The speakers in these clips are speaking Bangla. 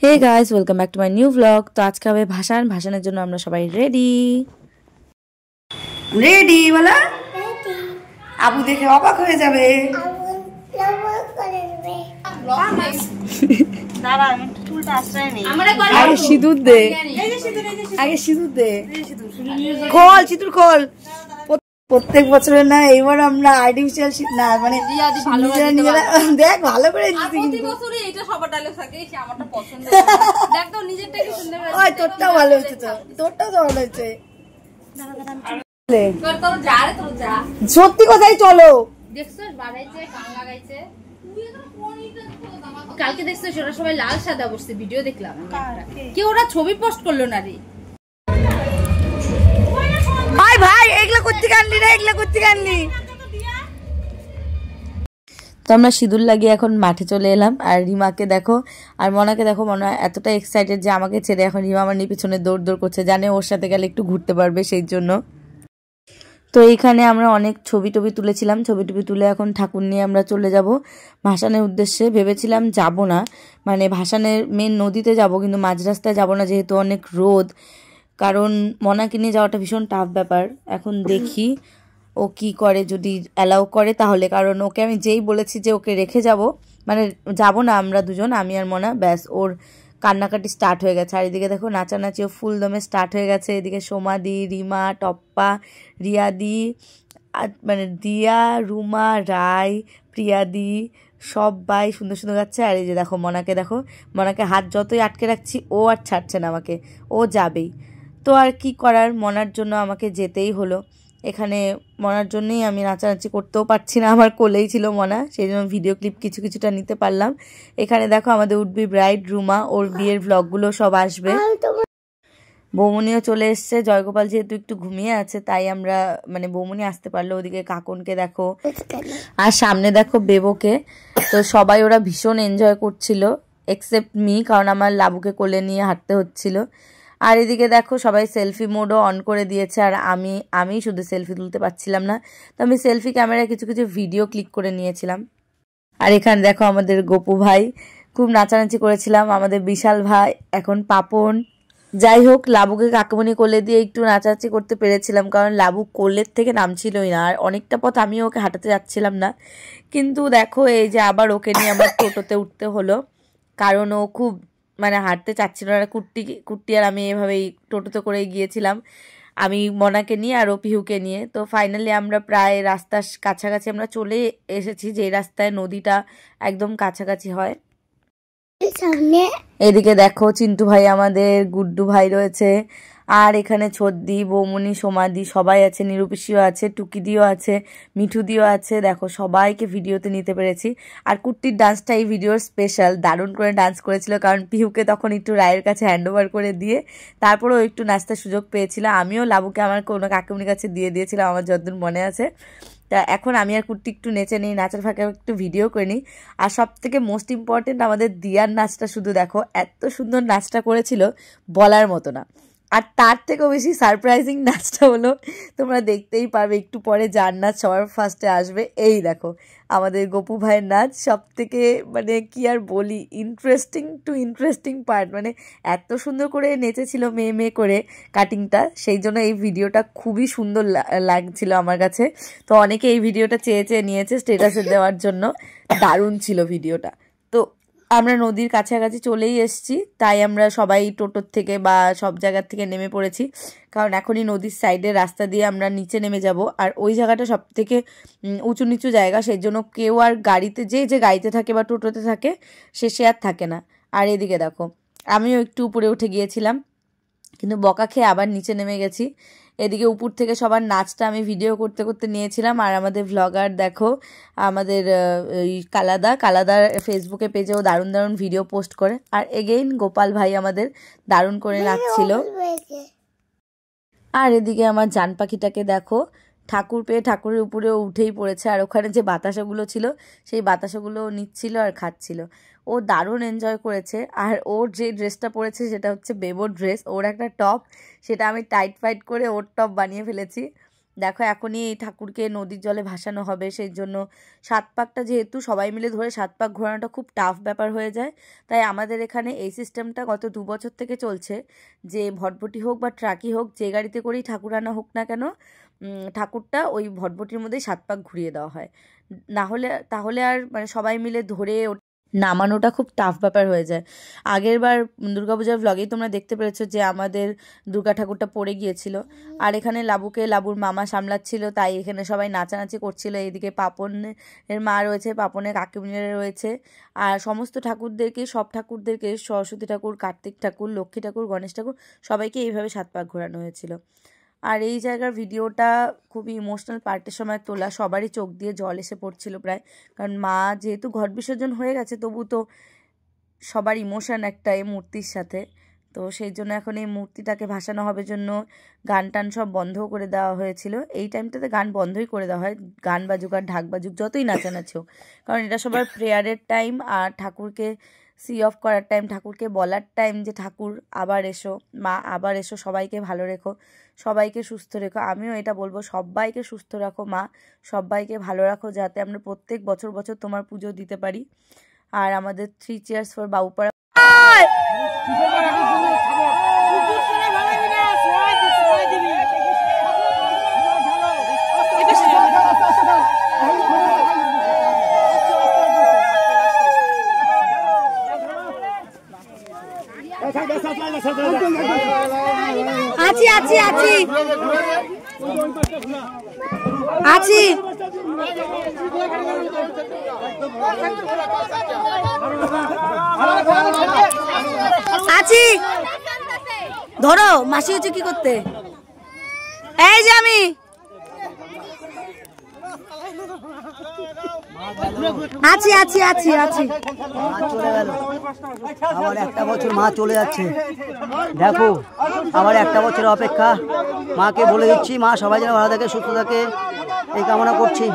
Hey guys, welcome back to my new vlog. तो आज का भाषाনের জন্য আমরা সবাই রেডি রেডি বলা আবু দেখে অবাক হয়ে যাবে। আগে সিঁদুর দে, খোল সিঁদুর খোল। প্রত্যেক বছরের না, এইবার আমরা আর্টিফিশিয়াল না মানে দেখ ভালো করে তোরটা ভালো হয়েছে, তোরটাও তো ভালো হয়েছে। সত্যি কথাই চলো। কালকে দেখছো ওরা সবাই লাল সাদা বসছে, ভিডিও দেখলাম। কেউ ওরা ছবি পোস্ট করলো না রে। ভাই ভাই এগুলা করতে আনলি না, এগুলা করতে আনলি। তো আমরা সিঁদুর লাগিয়ে এখন মাঠে চলে এলাম। আর রিমাকে দেখো আর মনাকে দেখো, মনা এতটা এক্সাইটেড যে আমাকে ছেড়ে এখন রিমা আমার পিছনে দৌড় দৌড় করছে, জানে ওর সাথে গেলে একটু ঘুরতে পারবে সেই জন্য। তো এইখানে আমরা অনেক ছবি টবি তুলেছিলাম, ছবি টবি তুলে এখন ঠাকুর নিয়ে আমরা চলে যাব ভাসানের উদ্দেশ্যে। ভেবেছিলাম যাব না, মানে ভাসানের মেন নদীতে যাব, কিন্তু মাঝ রাস্তায় যাব না যেহেতু অনেক রোদ। কারণ মনাকে নিয়ে যাওয়াটা ভীষণ টাফ ব্যাপার। এখন দেখি ও কি করে, যদি অ্যালাউ করে তাহলে। কারণ ওকে আমি যেই বলেছি যে ওকে রেখে যাব, মানে যাব না আমরা দুজন, আমি আর মনা, ব্যাস ওর কান্নাকাটি স্টার্ট হয়ে গেছে। আর এদিকে দেখো নাচানাচিও ফুল দমে স্টার্ট হয়ে গেছে। এদিকে সোমাদি, রিমা, টপ্পা, রিয়াদি, মানে দিয়া, রুমা, রায়, প্রিয়াদি সবাই সুন্দর সুন্দর গাচ্ছে। আর এই যে দেখো মনাকে, দেখো মনাকে হাত যতই আটকে রাখছি ও আর ছাড়ছে না আমাকে, ও যাবেই। তো আর কি করার, মনার জন্য আমাকে যেতেই হলো। এখানে মনার জন্যই আমি নাচানাচি করতেও পারছি না, আমার কোলেই ছিল মনা, সেই জন্য ভিডিও ক্লিপ কিছুটা নিতে পারলাম। এখানে দেখো আমাদের উডবি ব্রাইড রুমা, ওর বিয়ের ভ্লগগুলো সব আসবে। বৌমনিও চলে এসছে। জয়গোপাল যেহেতু একটু ঘুমিয়ে আছে তাই আমরা মানে বৌমনি আসতে পারলো। ওদিকে কাকনকে দেখো আর সামনে দেখো বেবোকে। তো সবাই ওরা ভীষণ এনজয় করছিল এক্সেপ্ট মি, কারণ আমার লাবুকে কোলে নিয়ে হাঁটতে হচ্ছিল। আর এদিকে দেখো সবাই সেলফি মোডও অন করে দিয়েছে, আর আমি শুধু সেলফি তুলতে পারছিলাম না, তো আমি সেলফি ক্যামেরায় কিছু ভিডিও ক্লিক করে নিয়েছিলাম। আর এখানে দেখো আমাদের গপু ভাই, খুব নাচানাচি করেছিলাম। আমাদের বিশাল ভাই, এখন পাপন। যাই হোক, লাবুকে কাকুমনি কোলে দিয়ে একটু নাচানাচি করতে পেরেছিলাম, কারণ লাবু কোলের থেকে নামছিলই না। আর অনেকটা পথ আমিও ওকে হাঁটাতে যাচ্ছিলাম না, কিন্তু দেখো এই যে আবার ওকে নিয়ে আমার টোটোতে উঠতে হলো, কারণ ও খুব মানে হাঁটতে চাচ্ছিল না। কুট্টি আর আমি এভাবেই টোটোতে করে গিয়েছিলাম, আমি মনাকে নিয়ে আর ও পিহুকে নিয়ে। তো ফাইনালি আমরা প্রায় রাস্তার কাছাকাছি আমরা চলে এসেছি, যে রাস্তায় নদীটা একদম কাছাকাছি হয়। এদিকে দেখো চিন্টু ভাই আমাদের, গুড্ডু ভাই রয়েছে, আর এখানে ছদ্দি, বৌমনি, সোমাদি সবাই আছে, নিরুপিসিও আছে, টুকিদিও আছে, মিঠুদিও আছে। দেখো সবাইকে ভিডিওতে নিতে পেরেছি। আর কুট্টির ডান্সটা এই ভিডিওর স্পেশাল, দারুণ করে ডান্স করেছিল, কারণ পিহুকে তখন একটু রায়ের কাছে হ্যান্ড ওভার করে দিয়ে তারপরেও একটু নাচতে সুযোগ পেয়েছিল। আমিও লাবুকে আমার কোনো কাকুমনির কাছে দিয়ে দিয়েছিলাম, আমার যতদূর মনে আছে। তা এখন আমি আর কুট্টি একটু নেচে নিই, নাচের ফাঁকে একটু ভিডিও করে নিই। আর সব থেকে মোস্ট ইম্পর্টেন্ট আমাদের দিয়ার নাচটা, শুধু দেখো এত সুন্দর নাচটা করেছিল বলার মতো না। আর তার থেকেও বেশি সারপ্রাইজিং নাচটা হলো, তোমরা দেখতেই পারবে একটু পরে, যার নাচ সবার ফার্স্টে আসবে। এই দেখো আমাদের গপু ভাইয়ের নাচ, সব থেকে মানে কি আর বলি, ইন্টারেস্টিং পার্ট। মানে এত সুন্দর করে নেচেছিল মেয়ে করে কাটিংটা, সেই জন্য এই ভিডিওটা খুবই সুন্দর লাগছিল আমার কাছে। তো অনেকে এই ভিডিওটা চেয়ে নিয়েছে স্টেটাসে দেওয়ার জন্য, দারুণ ছিল ভিডিওটা। তো আমরা নদীর কাছাকাছি চলেই এসেছি, তাই আমরা সবাই টোটোর থেকে বা সব জায়গার থেকে নেমে পড়েছি, কারণ এখনই নদীর সাইডের রাস্তা দিয়ে আমরা নিচে নেমে যাব। আর ওই জায়গাটা সব থেকে উঁচু নিচু জায়গা, সেই জন্য কেউ আর গাড়িতে যে গাড়িতে থাকে বা টোটোতে থাকে সে আর থাকে না। আর এদিকে দেখো আমিও একটু উপরে উঠে গিয়েছিলাম, কিন্তু বকা খেয়ে আবার নিচে নেমে গেছি। এদিকে উপর থেকে সবার নাচটা আমি ভিডিও করতে নিয়েছিলাম। আর আমাদের ভ্লগার দেখো আমাদের কালাদার ফেসবুকে পেজেও দারুণ ভিডিও পোস্ট করে। আর এগেইন গোপাল ভাই আমাদের দারুণ করে নাচছিল। আর এদিকে আমার জান পাখিটাকে দেখো, ঠাকুর পেয়ে ঠাকুরের উপরেও উঠেই পড়েছে। আর ওখানে যে বাতাসাগুলো ছিল সেই বাতাসাগুলো নিচ্ছিল আর খাচ্ছিল। ও দারুণ এনজয় করেছে। আর ওর যে ড্রেসটা পরেছে সেটা হচ্ছে বেবোর ড্রেস, ওর একটা টপ, সেটা আমি টাইট ফাইট করে ওর টপ বানিয়ে ফেলেছি। দেখো এখনই এই ঠাকুরকে নদীর জলে ভাসানো হবে, সেই জন্য 7 পাকটা যেহেতু সবাই মিলে ধরে 7 পাক ঘোরানোটা খুব টাফ ব্যাপার হয়ে যায়, তাই আমাদের এখানে এই সিস্টেমটা গত 2 বছর থেকে চলছে যে ভটভটি হোক বা ট্রাকই হোক, যে গাড়িতে করেই ঠাকুর আনা হোক না কেন, ঠাকুরটা ওই ভটভটির মধ্যেই 7 পাক ঘুরিয়ে দেওয়া হয়। তাহলে আর মানে সবাই মিলে ধরে নামানোটা খুব টাফ ব্যাপার হয়ে যায়। আগের বার দুর্গাপূজার ভ্লগেই তোমরা দেখতে পেরেছো যে আমাদের দুর্গা ঠাকুরটা পড়ে গিয়েছিল, আর এখানে লাবুর মামা সামলাচ্ছিল, তাই এখানে সবাই নাচানাচি করছিল। এইদিকে পাপনের মা রয়েছে, পাপনের কাকিমুনিরা রয়েছে, আর সমস্ত ঠাকুরদেরকে, সব ঠাকুরদেরকে, সরস্বতী ঠাকুর, কার্তিক ঠাকুর, লক্ষ্মী ঠাকুর, গণেশ ঠাকুর সবাইকে এইভাবে 7 পাক ঘোরানো হয়েছিল। আর এই জায়গার ভিডিওটা খুবই ইমোশনাল পার্টের সময় তোলা, সবারই চোখ দিয়ে জল এসে পড়ছিল প্রায়, কারণ মা যেহেতু ঘট বিসর্জন হয়ে গেছে তবু তো সবার ইমোশন একটা এই মূর্তির সাথে, তো সেই জন্য এখন এই মূর্তিটাকে ভাসানো হবে জন্য গান টান সব বন্ধও করে দেওয়া হয়েছিল। এই টাইমটাতে গান বন্ধই করে দেওয়া হয়, গান বাজুক আর ঢাক বাজুক যতই নাচানাচি হোক, কারণ এটা সবার প্রেয়ারের টাইম আর ঠাকুরকে সি অফ করার টাইম, ঠাকুরকে বলার টাইম যে ঠাকুর আবার এসো, মা আবার এসো, সবাইকে ভালো রেখো, সবাইকে সুস্থ রেখো। আমিও এটা বলবো, সবাইকে সুস্থ রাখো মা, সবাইকে ভালো রাখো, যাতে আমরা প্রত্যেক বছর বছর তোমার পুজো দিতে পারি। আর আমাদের 3 cheers ফর বাবুপাড়া। আছি আছি আছি আছি আছি ধরো, মাসি হচ্ছে কি করতে, এই যে আমি আছি আছি আছি আছি। চলে গেল, আবার একটা বছর মা চলে যাচ্ছে, দেখো আবার একটা বছর অপেক্ষা। মাকে বলে দিচ্ছি, মা সবাই যেন ভালো থাকে, সুস্থ থাকে, এই কামনা করছি।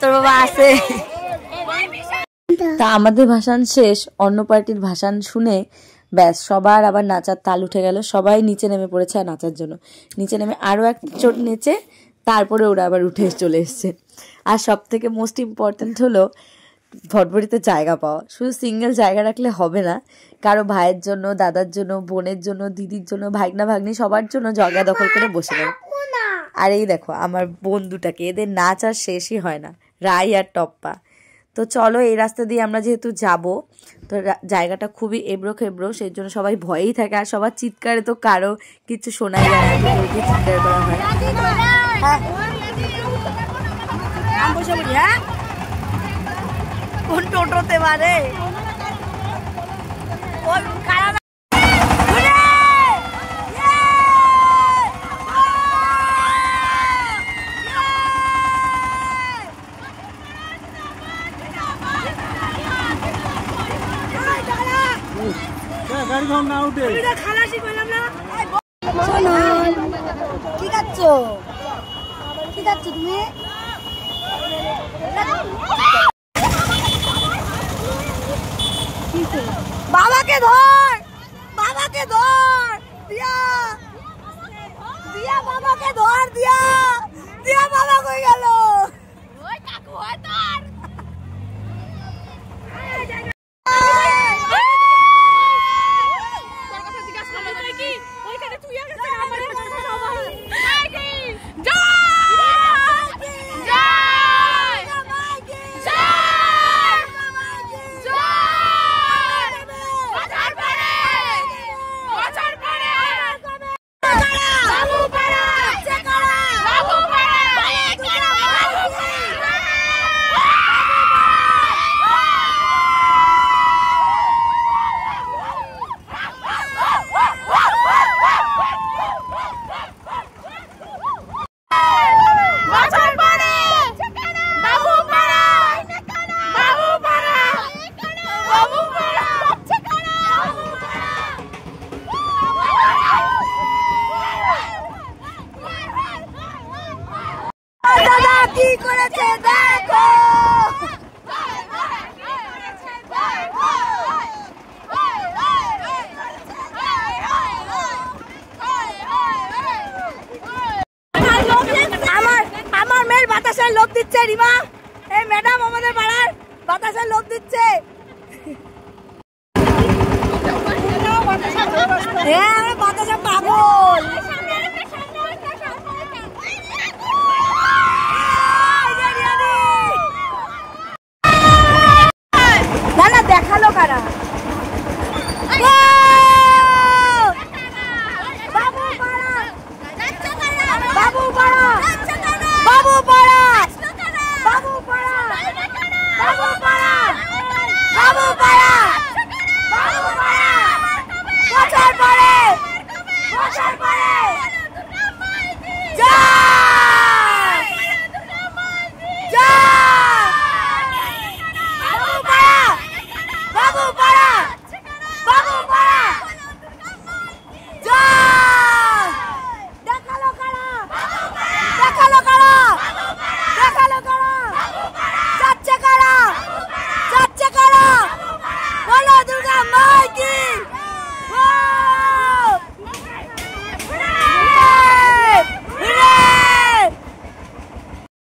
তোর বাবা আছে। তা আমাদের ভাসান শেষ, অন্য পার্টির ভাসান শুনে ব্যাস সবার আবার নাচার তাল উঠে গেল, সবাই নিচে নেমে পড়েছে আর নাচার জন্য। নিচে নেমে আরও এক চোট নেচে তারপরে ওরা আবার উঠে চলে এসছে। আর সব থেকে মোস্ট ইম্পর্টেন্ট হলো ভটভটিতে জায়গা পাওয়া। শুধু সিঙ্গেল জায়গা রাখলে হবে না, কারো ভাইয়ের জন্য, দাদার জন্য, বোনের জন্য, দিদির জন্য, ভাগনা ভাগ্নি সবার জন্য জায়গা দখল করে বসে গেল। আর এই দেখো আমার বন্ধুটাকে, এদের নাচ আর শেষই হয় না, রাই আর টপ্পা। তো চলো, এই রাস্তা দিয়ে আমরা যেহেতু যাব, তো জায়গাটা খুবই এবড়ো খেবড়ো, সেই জন্য সবাই ভয়েই থাকে, আর সবার চিৎকারে তো কারো কিছু শোনাই যায় না, চিৎকার করা হয়। কোন টোটোতে মারে কি খাচ্ছ তুমি? বাবাকে ধর, বাবাকে ধর, দিয়া দিয়া বাবাকে ধর, দিয়া দিয়া বাবা কই গেল? ওই কাকু হয় তোর। লোভ দিচ্ছে। হ্যাঁ আমরা বাতাসা পাগল। না না দেখালো কারা? বাবু পাড়া, বাবু পাড়া, বাবু পাড়া, বাবু পাড়া, বাবু পাড়া, বাবু পাড়া, বাবু পাড়া, বছর পরে, বছর পরে, জয়, জয়, বাবু পাড়া, বাবু পাড়া, বাবু পাড়া, জয়, দেখালো কারা, দেখালো কারা, দেখালো কারা, যাচ্ছে কারা, যাচ্ছে কারা, বলো দুর্গা মাই কি,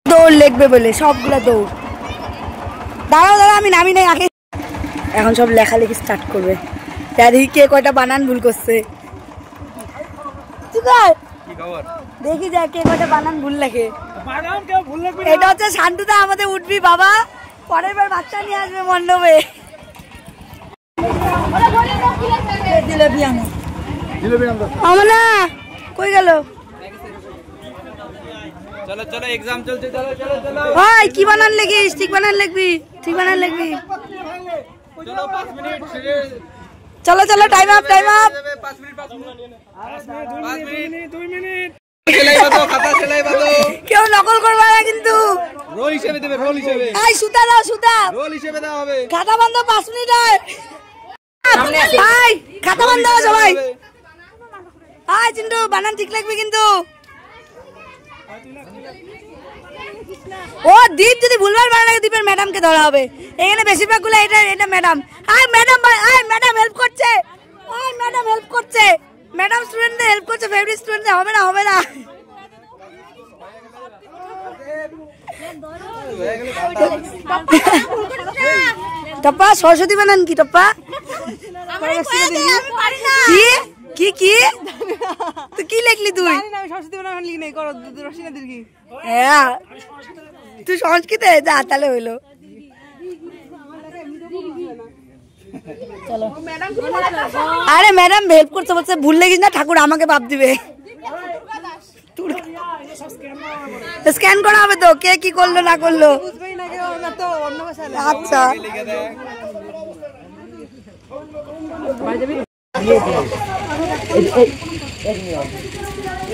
দৌড় লিখবে বলে সবগুলা দৌড়। দাঁড়াও দাঁড়াও আমি নামি নাই আগে। এখন সব লেখালেখি স্টার্ট করবে। দেখি কে কয়টা বানান ভুল করছে। দেখি যা কে কয়টা বানান ভুল লেখে। এটা হচ্ছে শান্তুদা আমাদের উঠবি বাবা, পরের বার বাচ্চা নিয়ে আসবে মণ্ডপে। আমনা কই গেল? চলো চলো এক্সাম চলছে, চলো চলো চলো। ওই কি বানান লিখিস? ঠিক বানান লিখবি, ঠিক বানান লিখবি। চলো 5 মিনিট। চলো চলো time up, time up. 5 minute 2 minute. সেলাই বাঁধো, খাতা সেলাই বাঁধো। কেউ নকল করবে না কিন্তু। রোল হিসেবে দেবে, রোল হিসেবে। এই সুতা দাও, সুতা। রোল হিসেবে দাও হবে। খাতা বন্ধ 5 মিনিট হয়। এই খাতা বন্ধ সবাই। এই চিন্টু বানান ঠিক লিখবি কিন্তু। ও দীপ যদি ভুলভাল বানান লাগে দীপের ম্যাডামকে ধরা হবে। এখানে বেশিরভাগ গুলো এটা ম্যাডাম। এই ম্যাডাম ভাই, এই ম্যাডাম হেল্প করছে। এই ম্যাডাম হেল্প করছে। ম্যাডাম স্টুডেন্টদের হেল্প করছে, ফেভারিট স্টুডেন্টদের হবে না, হবে না। টপ্পা সরস্বতী বানান কি টপ্পা? কি কি তুই কি লিখলি? তুই সরস্বতী বানান লিখি নাই, করো রসিনা দীর্ঘি। হ্যাঁ তুই সংস্কৃতে যা তাহলে হইলো। চলো আরে ম্যাডাম হেল্প করতে বলছে, ভুল লেগিস না, ঠাকুর আমাকে বাপ দিবে। স্ক্যান করা হবে তো, কে কি করলো না করলো। আচ্ছা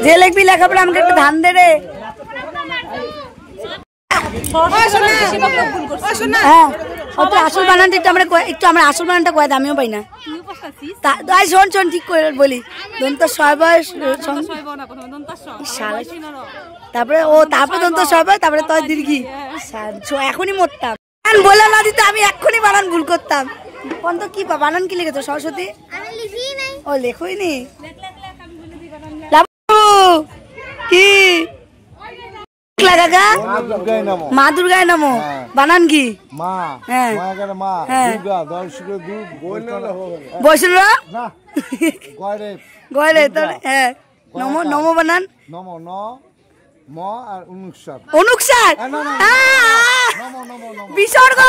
যে লিখবি লেখাপড়া আমাকে একটা ধান দে রে। হ্যাঁ আসল বানানটা একটু আমরা আসল বানানটা কয়ে আমিও পাই না। শোন শোন ঠিক করে বলি, দন্ত সয়বয়, তারপরে ও তারপরে দন্ত সয়বয়, তারপরে তয় দীর্ঘি। এখনই মরতাম বলে না দিতে, আমি এক্ষুনি বানান ভুল করতাম। তো কি বানান কি লিখেছো সরস্বতী? ও লেখোই নি কি লাগা? মা দুর্গায় নমো। বানান কি? মা, হ্যাঁ মা, হ্যাঁ দুর্গা, দর্শকে দুধ, বৈষ্ণব না, গয়রে, গয়রে তোর, হ্যাঁ নমো, নমো বানান নমো, ন, ম আর অনুক্ষর। অনুক্ষর, বিসর্গ,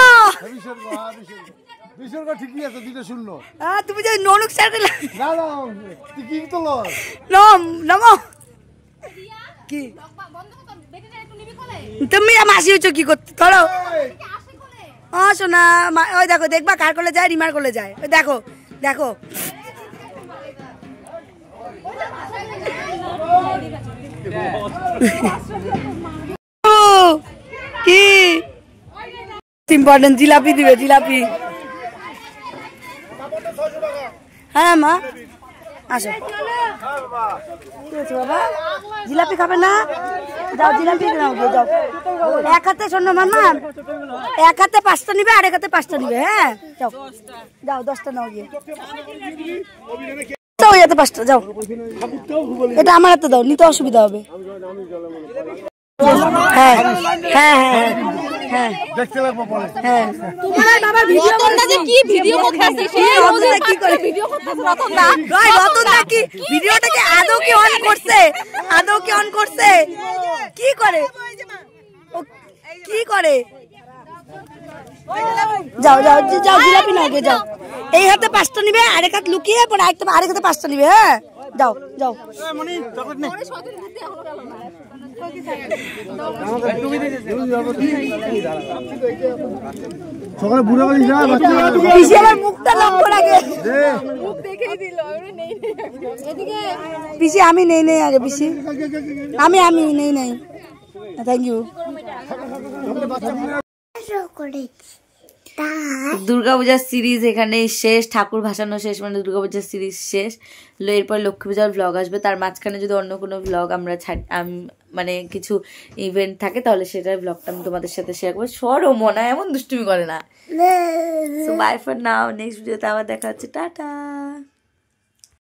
বিসর্গ ঠিকই আছে, দুটো শূন্য। তুমি যে অনুক্ষর না না তুই কি তো নম নমো কি? তুমি মাসি হচ্ছ কি করতে? ধরো শোনা, ওই দেখো দেখবা কার করলে যায়, রিমার করলে যায়। ওই দেখো দেখো কি ইম্পর্টেন্ট? জিলাপি দিবে, জিলাপি। হ্যাঁ মা আসো। কি হয়েছে বাবা? জিলাপি খাবে না? যাও জিলাপি নাও, যাও। এক হাতে শোনো মামা, এক হাতে 5টা নিবে আর এক হাতে 5টা নিবে। হ্যাঁ যাও যাও, 10টা নাও গিয়ে। যাও যাতে 5টা যাও। এটা আমার হাতে দাও, নিতে অসুবিধা হবে। হ্যাঁ হ্যাঁ হ্যাঁ হ্যাঁ হ্যাঁ দেখতে লাগবো পরে। হ্যাঁ তোমার বাবার ভিডিও রতনদা যে কি ভিডিও করতেছে সে রতনদা কি করে ভিডিও করতেছে রতনদা রতনদা কি ভিডিওটাকে আদৌ কি অন করছে? আদৌ কি অন করছে? কি করে ও কি করে? যাও যাও যাও জিলাপি না যাও। এই হাতে 5টা নিবে, আরেক হাত লুকিয়ে পরে আরেক হাতে 5টা নিবে। হ্যাঁ যাও যাও। সকালে বুড়ো বাড়ি যা বাচ্চা পিসি আমার মুখটা লক্ষ্য রাখে। পিসি আমি নেই নেই আগে পিসি আমি নেই নেই। Thank you. দুর্গাপূজার সিরিজ এখানে শেষ, ঠাকুর ভাসানো শেষ, মানে দুর্গাপূজার সিরিজ শেষ। এরপর লক্ষ্মী পূজার ব্লগ আসবে, তার মাঝখানে যদি অন্য কোনো ব্লগ আমরা মানে কিছু ইভেন্ট থাকে তাহলে সেটার ব্লগটা আমি তোমাদের সাথে শেয়ার করবো। সরো মনা এমন দুষ্টুমি করে না। So bye for now, next ভিডিওতে আবার দেখা হচ্ছে, টাটা।